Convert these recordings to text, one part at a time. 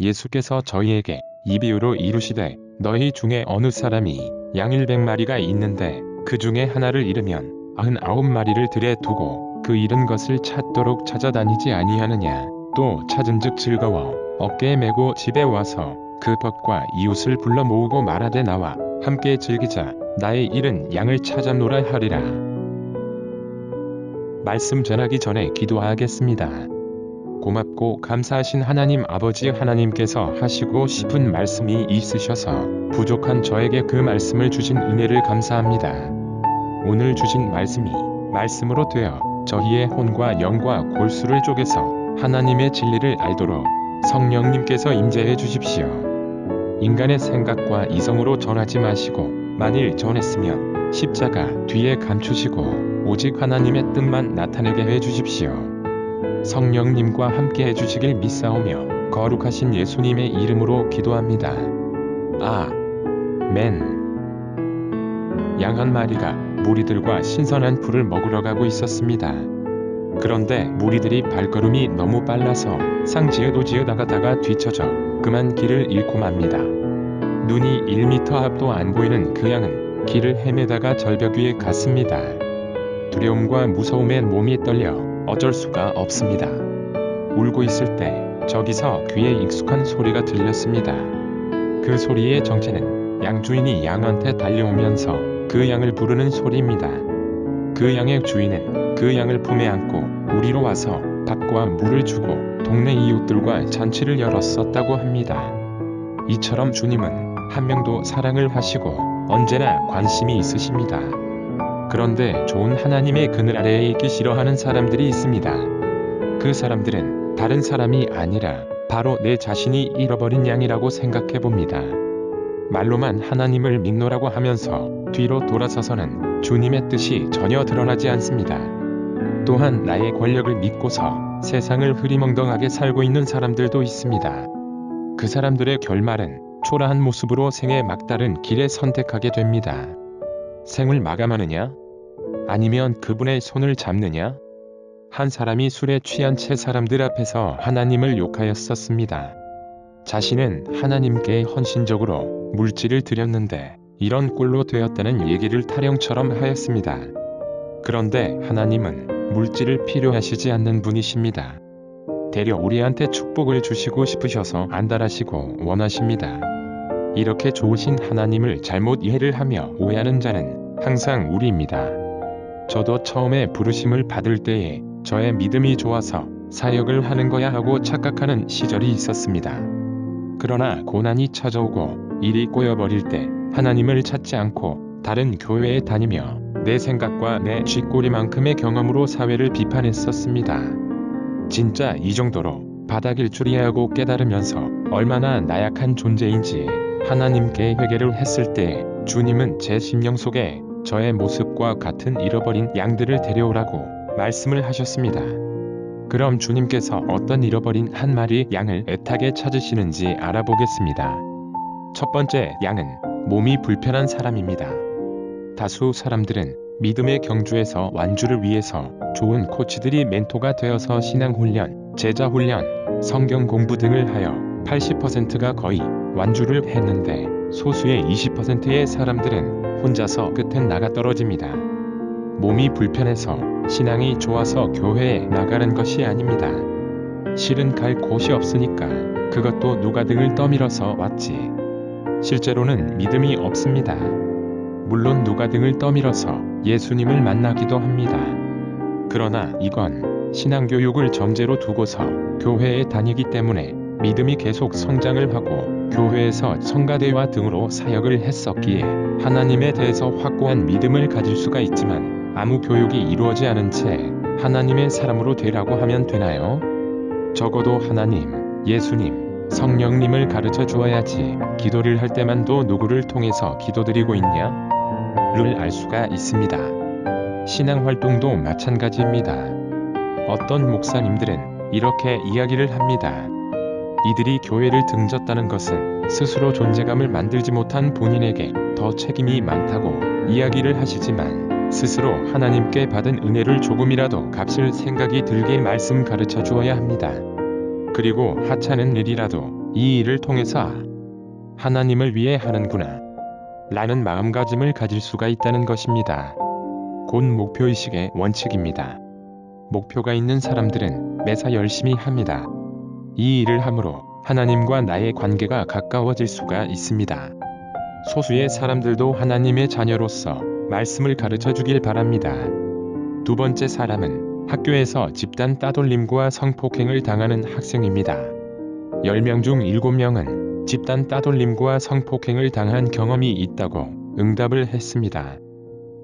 예수께서 저희에게 이 비유로 이루시되 너희 중에 어느 사람이 양 100마리가 있는데 그 중에 하나를 잃으면 99마리를 들에 두고 그 잃은 것을 찾도록 찾아다니지 아니하느냐. 또 찾은즉 즐거워 어깨에 메고 집에 와서 그 벗과 이웃을 불러 모으고 말하되 나와 함께 즐기자. 나의 잃은 양을 찾아노라 하리라. 말씀 전하기 전에 기도하겠습니다. 고맙고 감사하신 하나님 아버지, 하나님께서 하시고 싶은 말씀이 있으셔서 부족한 저에게 그 말씀을 주신 은혜를 감사합니다. 오늘 주신 말씀이 말씀으로 되어 저희의 혼과 영과 골수를 쪼개서 하나님의 진리를 알도록 성령님께서 임재해 주십시오. 인간의 생각과 이성으로 전하지 마시고 만일 전했으면 십자가 뒤에 감추시고 오직 하나님의 뜻만 나타내게 해 주십시오. 성령님과 함께 해주시길 믿사오며 거룩하신 예수님의 이름으로 기도합니다. 아멘. 양 1마리가 무리들과 신선한 풀을 먹으러 가고 있었습니다. 그런데 무리들이 발걸음이 너무 빨라서 상지어도지어다가다가 뒤처져 그만 길을 잃고 맙니다. 눈이 1m 앞도 안 보이는 그 양은 길을 헤매다가 절벽 위에 갔습니다. 두려움과 무서움에 몸이 떨려 어쩔 수가 없습니다. 울고 있을 때 저기서 귀에 익숙한 소리가 들렸습니다. 그 소리의 정체는 양 주인이 양한테 달려오면서 그 양을 부르는 소리입니다. 그 양의 주인은 그 양을 품에 안고 우리로 와서 밥과 물을 주고 동네 이웃들과 잔치를 열었었다고 합니다. 이처럼 주님은 한 명도 사랑을 하시고 언제나 관심이 있으십니다. 그런데 좋은 하나님의 그늘 아래에 있기 싫어하는 사람들이 있습니다. 그 사람들은 다른 사람이 아니라 바로 내 자신이 잃어버린 양이라고 생각해 봅니다. 말로만 하나님을 믿노라고 하면서 뒤로 돌아서서는 주님의 뜻이 전혀 드러나지 않습니다. 또한 나의 권력을 믿고서 세상을 흐리멍덩하게 살고 있는 사람들도 있습니다. 그 사람들의 결말은 초라한 모습으로 생의 막다른 길에 선택하게 됩니다. 생을 마감하느냐? 아니면 그분의 손을 잡느냐? 한 사람이 술에 취한 채 사람들 앞에서 하나님을 욕하였었습니다. 자신은 하나님께 헌신적으로 물질을 드렸는데 이런 꼴로 되었다는 얘기를 타령처럼 하였습니다. 그런데 하나님은 물질을 필요하시지 않는 분이십니다. 되려 우리한테 축복을 주시고 싶으셔서 안달하시고 원하십니다. 이렇게 좋으신 하나님을 잘못 이해를 하며 오해하는 자는 항상 우리입니다. 저도 처음에 부르심을 받을 때에 저의 믿음이 좋아서 사역을 하는 거야 하고 착각하는 시절이 있었습니다. 그러나 고난이 찾아오고 일이 꼬여버릴 때 하나님을 찾지 않고 다른 교회에 다니며 내 생각과 내 쥐꼬리만큼의 경험으로 사회를 비판했었습니다. 진짜 이 정도로 바닥일 줄이야 하고 깨달으면서 얼마나 나약한 존재인지 하나님께 회개를 했을 때 주님은 제 심령 속에 저의 모습과 같은 잃어버린 양들을 데려오라고 말씀을 하셨습니다. 그럼 주님께서 어떤 잃어버린 한 마리 양을 애타게 찾으시는지 알아보겠습니다. 첫 번째 양은 몸이 불편한 사람입니다. 다수 사람들은 믿음의 경주에서 완주를 위해서 좋은 코치들이 멘토가 되어서 신앙훈련, 제자훈련, 성경 공부 등을 하여 80%가 거의 완주를 했는데 소수의 20%의 사람들은 혼자서 끝은 나가 떨어집니다. 몸이 불편해서 신앙이 좋아서 교회에 나가는 것이 아닙니다. 실은 갈 곳이 없으니까 그것도 누가 등을 떠밀어서 왔지. 실제로는 믿음이 없습니다. 물론 누가 등을 떠밀어서 예수님을 만나기도 합니다. 그러나 이건 신앙교육을 전제로 두고서 교회에 다니기 때문에 믿음이 계속 성장을 하고 교회에서 성가대와 등으로 사역을 했었기에 하나님에 대해서 확고한 믿음을 가질 수가 있지만 아무 교육이 이루어지지 않은 채 하나님의 사람으로 되라고 하면 되나요? 적어도 하나님, 예수님, 성령님을 가르쳐 주어야지 기도를 할 때만도 누구를 통해서 기도드리고 있냐? 를 알 수가 있습니다. 신앙활동도 마찬가지입니다. 어떤 목사님들은 이렇게 이야기를 합니다. 이들이 교회를 등졌다는 것은 스스로 존재감을 만들지 못한 본인에게 더 책임이 많다고 이야기를 하시지만 스스로 하나님께 받은 은혜를 조금이라도 값을 생각이 들게 말씀 가르쳐 주어야 합니다. 그리고 하찮은 일이라도 이 일을 통해서 하나님을 위해 하는구나 라는 마음가짐을 가질 수가 있다는 것입니다. 곧 목표의식의 원칙입니다. 목표가 있는 사람들은 매사 열심히 합니다. 이 일을 함으로 하나님과 나의 관계가 가까워질 수가 있습니다. 소수의 사람들도 하나님의 자녀로서 말씀을 가르쳐 주길 바랍니다. 두 번째 사람은 학교에서 집단 따돌림과 성폭행을 당하는 학생입니다. 10명 중 7명은 집단 따돌림과 성폭행을 당한 경험이 있다고 응답을 했습니다.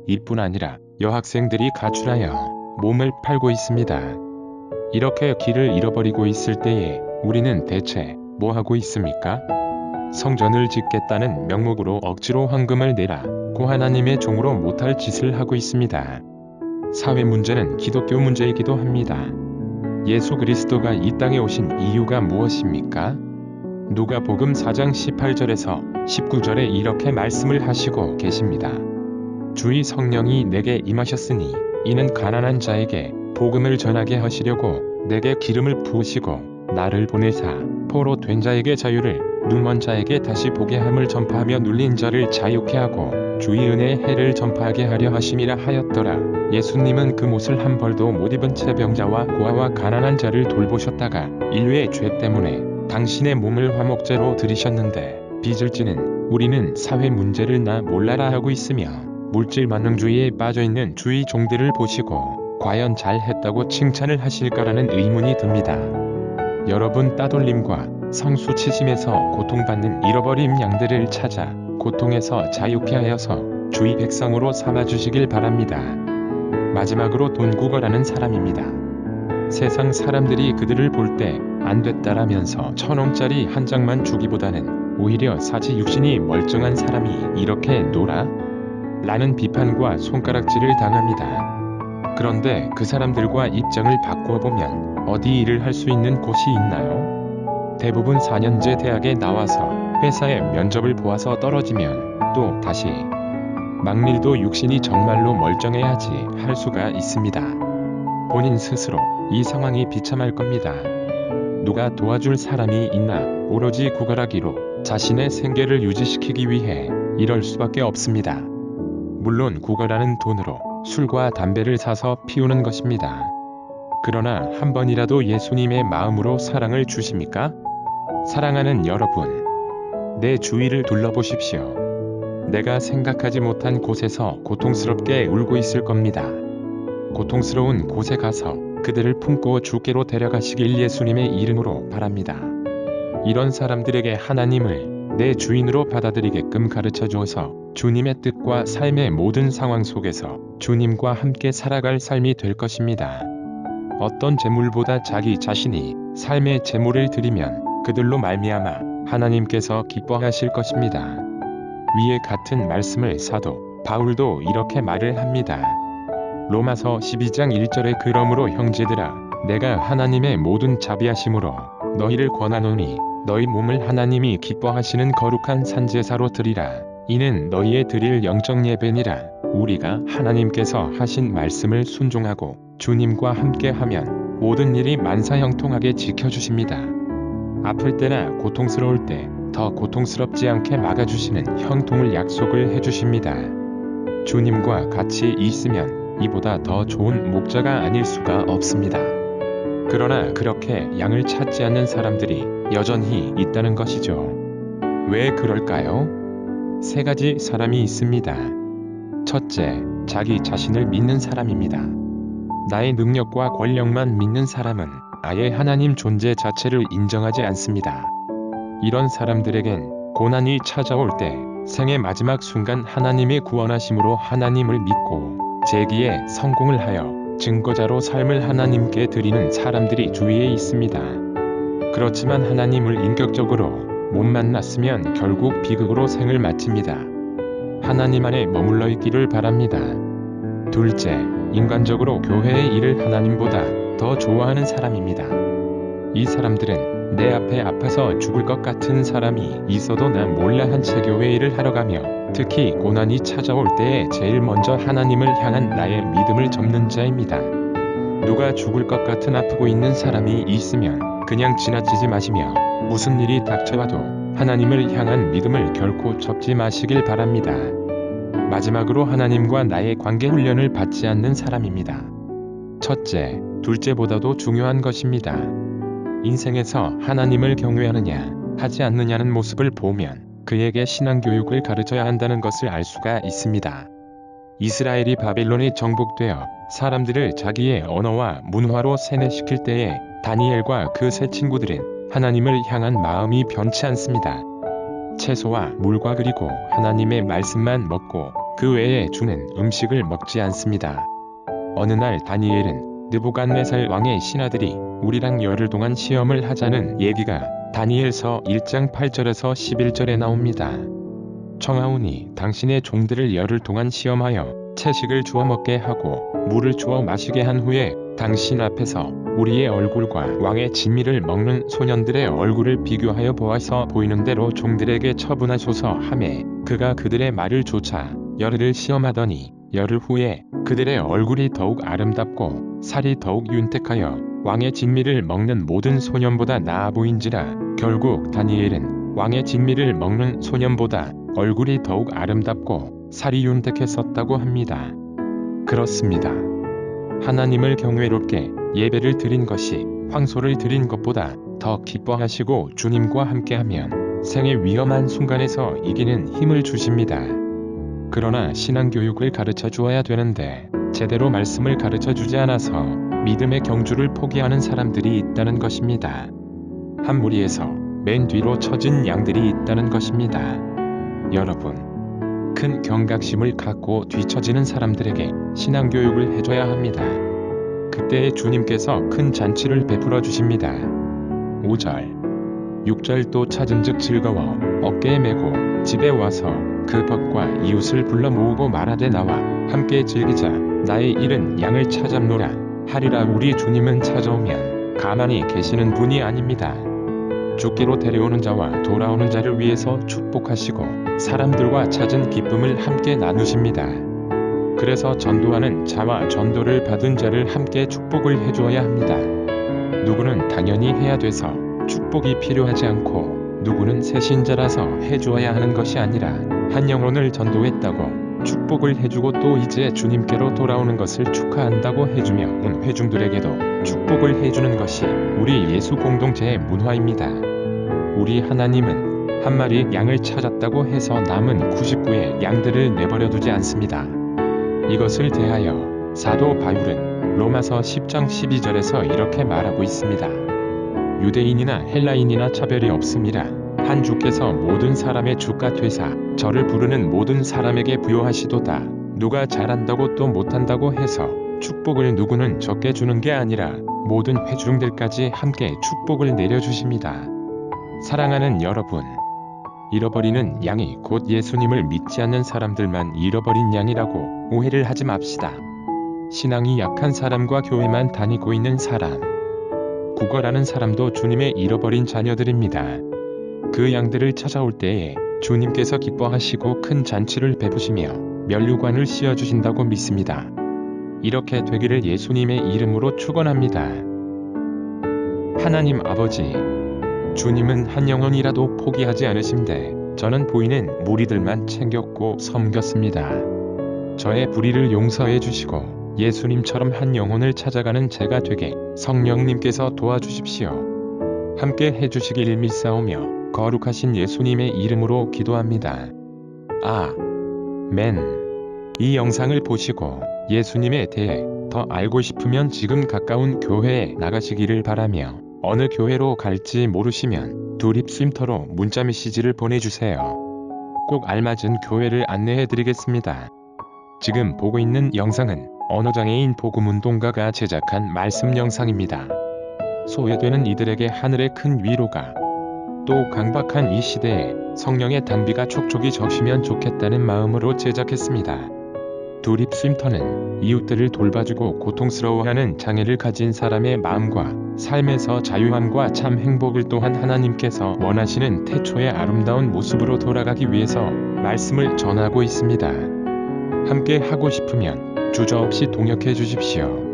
이뿐 아니라 여학생들이 가출하여 몸을 팔고 있습니다. 이렇게 길을 잃어버리고 있을 때에 우리는 대체 뭐 하고 있습니까? 성전을 짓겠다는 명목으로 억지로 헌금을 내라고 하나님의 종으로 못할 짓을 하고 있습니다. 사회 문제는 기독교 문제이기도 합니다. 예수 그리스도가 이 땅에 오신 이유가 무엇입니까? 누가복음 4장 18절에서 19절에 이렇게 말씀을 하시고 계십니다. 주의 성령이 내게 임하셨으니 이는 가난한 자에게 복음을 전하게 하시려고 내게 기름을 부으시고 나를 보내사 포로 된 자에게 자유를 눈먼 자에게 다시 보게 함을 전파하며 눌린 자를 자유케 하고 주의 은혜의 해를 전파하게 하려 하심이라 하였더라. 예수님은 그 못을 한 벌도 못 입은 채 병자와 고아와 가난한 자를 돌보셨다가 인류의 죄 때문에 당신의 몸을 화목제로 드리셨는데 빚을 지는 우리는 사회 문제를 나 몰라라 하고 있으며 물질 만능주의에 빠져있는 주의 종들을 보시고 과연 잘했다고 칭찬을 하실까라는 의문이 듭니다. 여러분 따돌림과 성수치심에서 고통받는 잃어버린 양들을 찾아 고통에서 자유케 하여서 주의 백성으로 삼아주시길 바랍니다. 마지막으로 돈국어라는 사람입니다. 세상 사람들이 그들을 볼 때 안 됐다라면서 1,000원짜리 한 장만 주기보다는 오히려 사지 육신이 멀쩡한 사람이 이렇게 놀아? 라는 비판과 손가락질을 당합니다. 그런데 그 사람들과 입장을 바꾸어 보면 어디 일을 할 수 있는 곳이 있나요? 대부분 4년제 대학에 나와서 회사에 면접을 보아서 떨어지면 또 다시 막일도 육신이 정말로 멀쩡해야지 할 수가 있습니다. 본인 스스로 이 상황이 비참할 겁니다. 누가 도와줄 사람이 있나 오로지 구걸하기로 자신의 생계를 유지시키기 위해 이럴 수밖에 없습니다. 물론 구걸하는 돈으로 술과 담배를 사서 피우는 것입니다. 그러나 한 번이라도 예수님의 마음으로 사랑을 주십니까? 사랑하는 여러분, 내 주위를 둘러보십시오. 내가 생각하지 못한 곳에서 고통스럽게 울고 있을 겁니다. 고통스러운 곳에 가서 그들을 품고 주께로 데려가시길 예수님의 이름으로 바랍니다. 이런 사람들에게 하나님을 내 주인으로 받아들이게끔 가르쳐 주어서 주님의 뜻과 삶의 모든 상황 속에서 주님과 함께 살아갈 삶이 될 것입니다. 어떤 재물보다 자기 자신이 삶의 재물을 드리면 그들로 말미암아 하나님께서 기뻐하실 것입니다. 위에 같은 말씀을 사도 바울도 이렇게 말을 합니다. 로마서 12장 1절에 그러므로 형제들아 내가 하나님의 모든 자비하심으로 너희를 권하노니 너희 몸을 하나님이 기뻐하시는 거룩한 산제사로 드리라. 이는 너희의 드릴 영적 예배니라. 우리가 하나님께서 하신 말씀을 순종하고 주님과 함께하면 모든 일이 만사형통하게 지켜주십니다. 아플 때나 고통스러울 때 더 고통스럽지 않게 막아주시는 형통을 약속을 해주십니다. 주님과 같이 있으면 이보다 더 좋은 목자가 아닐 수가 없습니다. 그러나 그렇게 양을 찾지 않는 사람들이 여전히 있다는 것이죠. 왜 그럴까요? 3가지 사람이 있습니다. 첫째, 자기 자신을 믿는 사람입니다. 나의 능력과 권력만 믿는 사람은 아예 하나님 존재 자체를 인정하지 않습니다. 이런 사람들에겐 고난이 찾아올 때 생의 마지막 순간 하나님의 구원하심으로 하나님을 믿고 재기에 성공을 하여 증거자로 삶을 하나님께 드리는 사람들이 주위에 있습니다. 그렇지만 하나님을 인격적으로 못 만났으면 결국 비극으로 생을 마칩니다. 하나님 안에 머물러 있기를 바랍니다. 둘째, 인간적으로 교회의 일을 하나님보다 더 좋아하는 사람입니다. 이 사람들은 내 앞에 아파서 죽을 것 같은 사람이 있어도 난 몰라 한 채 교회 일을 하러 가며 특히 고난이 찾아올 때에 제일 먼저 하나님을 향한 나의 믿음을 접는 자입니다. 누가 죽을 것 같은 아프고 있는 사람이 있으면 그냥 지나치지 마시며 무슨 일이 닥쳐와도 하나님을 향한 믿음을 결코 접지 마시길 바랍니다. 마지막으로 하나님과 나의 관계 훈련을 받지 않는 사람입니다. 첫째, 둘째보다도 중요한 것입니다. 인생에서 하나님을 경외하느냐, 하지 않느냐는 모습을 보면 그에게 신앙교육을 가르쳐야 한다는 것을 알 수가 있습니다. 이스라엘이 바벨론에 정복되어 사람들을 자기의 언어와 문화로 세뇌시킬 때에 다니엘과 그 세 친구들은 하나님을 향한 마음이 변치 않습니다. 채소와 물과 그리고 하나님의 말씀만 먹고 그 외에 주는 음식을 먹지 않습니다. 어느 날 다니엘은 느부갓네살 왕의 신하들이 우리랑 열흘 동안 시험을 하자는 얘기가 다니엘서 1장 8절에서 11절에 나옵니다. 청하오니 당신의 종들을 열흘 동안 시험하여 채식을 주어 먹게 하고 물을 주어 마시게 한 후에 당신 앞에서 우리의 얼굴과 왕의 진미를 먹는 소년들의 얼굴을 비교하여 보아서 보이는 대로 종들에게 처분하소서 하매 그가 그들의 말을 조차 열흘을 시험하더니 열흘 후에 그들의 얼굴이 더욱 아름답고 살이 더욱 윤택하여 왕의 진미를 먹는 모든 소년보다 나아 보인지라. 결국 다니엘은 왕의 진미를 먹는 소년보다 얼굴이 더욱 아름답고 살이 윤택했었다고 합니다. 그렇습니다. 하나님을 경외롭게 예배를 드린 것이 황소를 드린 것보다 더 기뻐하시고 주님과 함께하면 생의 위험한 순간에서 이기는 힘을 주십니다. 그러나 신앙교육을 가르쳐 주어야 되는데 제대로 말씀을 가르쳐 주지 않아서 믿음의 경주를 포기하는 사람들이 있다는 것입니다. 한 무리에서 맨 뒤로 처진 양들이 있다는 것입니다. 여러분, 큰 경각심을 갖고 뒤처지는 사람들에게 신앙교육을 해줘야 합니다. 그때 주님께서 큰 잔치를 베풀어 주십니다. 5절 6절도 찾은즉 즐거워 어깨에 메고 집에 와서 그 벗과 이웃을 불러 모으고 말하되 나와 함께 즐기자. 나의 일은 양을 찾았노라 하리라. 우리 주님은 찾아오면 가만히 계시는 분이 아닙니다. 죽기로 데려오는 자와 돌아오는 자를 위해서 축복하시고 사람들과 찾은 기쁨을 함께 나누십니다. 그래서 전도하는 자와 전도를 받은 자를 함께 축복을 해주어야 합니다. 누구는 당연히 해야 돼서 축복이 필요하지 않고 누구는 새신자라서 해주어야 하는 것이 아니라 한 영혼을 전도했다고 축복을 해주고 또 이제 주님께로 돌아오는 것을 축하한다고 해주며 온 회중들에게도 축복을 해주는 것이 우리 예수 공동체의 문화입니다. 우리 하나님은 한 마리 양을 찾았다고 해서 남은 99의 양들을 내버려 두지 않습니다. 이것을 대하여 사도 바울은 로마서 10장 12절에서 이렇게 말하고 있습니다. 유대인이나 헬라인이나 차별이 없음이라. 한 주께서 모든 사람의 주가 되사 저를 부르는 모든 사람에게 부요하시도다. 누가 잘한다고 또 못한다고 해서 축복을 누구는 적게 주는 게 아니라 모든 회중들까지 함께 축복을 내려주십니다. 사랑하는 여러분, 잃어버리는 양이 곧 예수님을 믿지 않는 사람들만 잃어버린 양이라고 오해를 하지 맙시다. 신앙이 약한 사람과 교회만 다니고 있는 사람, 구걸하는 사람도 주님의 잃어버린 자녀들입니다. 그 양들을 찾아올 때에 주님께서 기뻐하시고 큰 잔치를 베푸시며 면류관을 씌워주신다고 믿습니다. 이렇게 되기를 예수님의 이름으로 축원합니다. 하나님 아버지, 주님은 한 영혼이라도 포기하지 않으신데 저는 보이는 무리들만 챙겼고 섬겼습니다. 저의 불의를 용서해 주시고 예수님처럼 한 영혼을 찾아가는 제가 되게 성령님께서 도와주십시오. 함께 해주시길 믿사오며 거룩하신 예수님의 이름으로 기도합니다. 아멘. 이 영상을 보시고 예수님에 대해 더 알고 싶으면 지금 가까운 교회에 나가시기를 바라며 어느 교회로 갈지 모르시면 두립쉼터로 문자 메시지를 보내주세요. 꼭 알맞은 교회를 안내해드리겠습니다. 지금 보고 있는 영상은 언어장애인 복음운동가가 제작한 말씀 영상입니다. 소외되는 이들에게 하늘의 큰 위로가 또 강박한 이 시대에 성령의 단비가 촉촉이 적시면 좋겠다는 마음으로 제작했습니다. 두립쉼터는 이웃들을 돌봐주고 고통스러워하는 장애를 가진 사람의 마음과 삶에서 자유함과 참 행복을 또한 하나님께서 원하시는 태초의 아름다운 모습으로 돌아가기 위해서 말씀을 전하고 있습니다. 함께 하고 싶으면 주저없이 동역해 주십시오.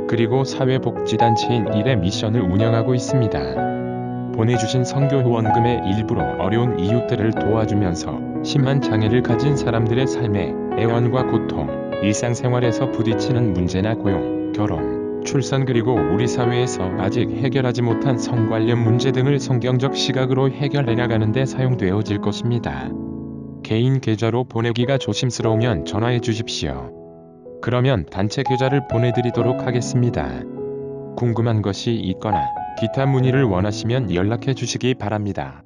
그리고 사회복지단체인 일의 미션을 운영하고 있습니다. 보내주신 선교 후원금의 일부로 어려운 이웃들을 도와주면서 심한 장애를 가진 사람들의 삶에 애원과 고통, 일상생활에서 부딪히는 문제나 고용, 결혼, 출산 그리고 우리 사회에서 아직 해결하지 못한 성 관련 문제 등을 성경적 시각으로 해결해 나가는 데 사용되어질 것입니다. 개인 계좌로 보내기가 조심스러우면 전화해 주십시오. 그러면 단체 계좌를 보내드리도록 하겠습니다. 궁금한 것이 있거나 기타 문의를 원하시면 연락해 주시기 바랍니다.